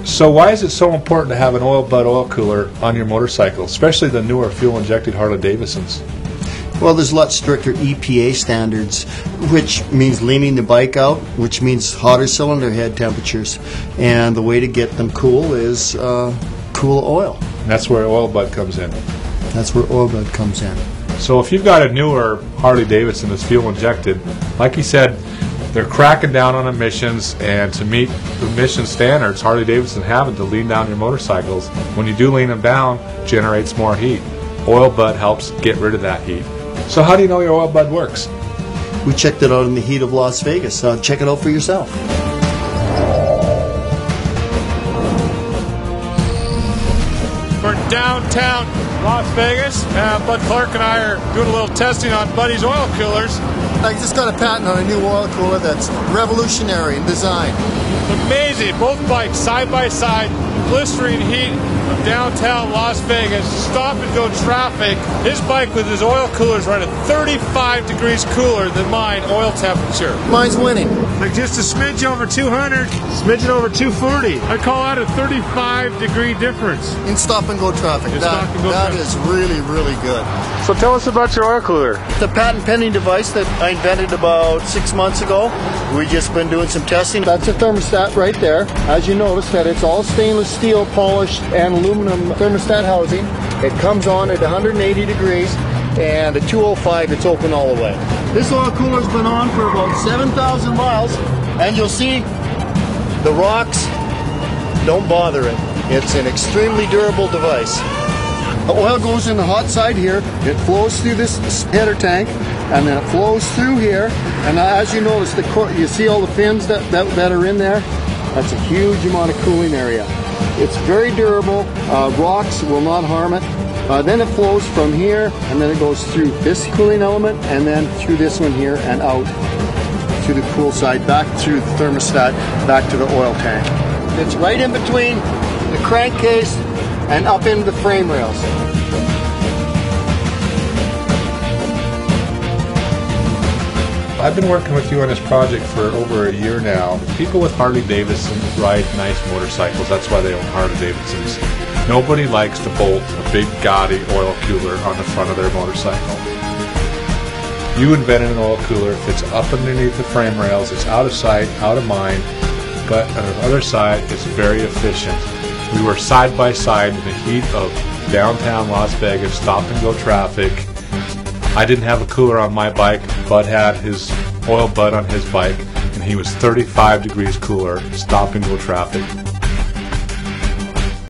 So why is it so important to have an Oil Bud oil cooler on your motorcycle, especially the newer fuel-injected Harley-Davidsons? Well, there's a lot stricter EPA standards, which means leaning the bike out, which means hotter cylinder head temperatures. And the way to get them cool is cool oil. And that's where Oil Bud comes in. That's where Oil Bud comes in. So if you've got a newer Harley-Davidson that's fuel-injected, like he said, they're cracking down on emissions, and to meet the emission standards Harley-Davidson having to lean down your motorcycles, when you do lean them down, it generates more heat. Oil Bud helps get rid of that heat. So how do you know your Oil Bud works? We checked it out in the heat of Las Vegas. Check it out for yourself. We're downtown Las Vegas. Bud Clark and I are doing a little testing on Buddy's oil coolers. I just got a patent on a new oil cooler that's revolutionary in design. Amazing. Both bikes side by side, blistering heat of downtown Las Vegas, stop and go traffic. His bike with his oil coolers running 35 degrees cooler than mine oil temperature. Mine's winning. Like just a smidge over 200, smidgen over 240. I call that a 35 degree difference. In stop and go traffic. That is really, really good. So tell us about your oil cooler. The patent pending device that I invented about 6 months ago. We've just been doing some testing. That's a thermostat right there. As you notice that it's all stainless steel polished and aluminum thermostat housing. It comes on at 180 degrees, and at 205 it's open all the way. This oil cooler's been on for about 7,000 miles, and you'll see the rocks don't bother it. It's an extremely durable device. The oil goes in the hot side here, it flows through this header tank, and then it flows through here, and as you notice, you see all the fins that are in there? That's a huge amount of cooling area. It's very durable, rocks will not harm it. Then it flows from here, and then it goes through this cooling element, and then through this one here, and out to the cool side, back through the thermostat, back to the oil tank. It's right in between the crankcase and up into the frame rails. I've been working with you on this project for over a year now. People with Harley-Davidson ride nice motorcycles. That's why they own Harley-Davidsons. Nobody likes to bolt a big gaudy oil cooler on the front of their motorcycle. You invented an oil cooler. It's up underneath the frame rails. It's out of sight, out of mind, but on the other side, it's very efficient. We were side by side in the heat of downtown Las Vegas, stop and go traffic. I didn't have a cooler on my bike. Bud had his Oil Bud on his bike, and he was 35 degrees cooler, stop and go traffic.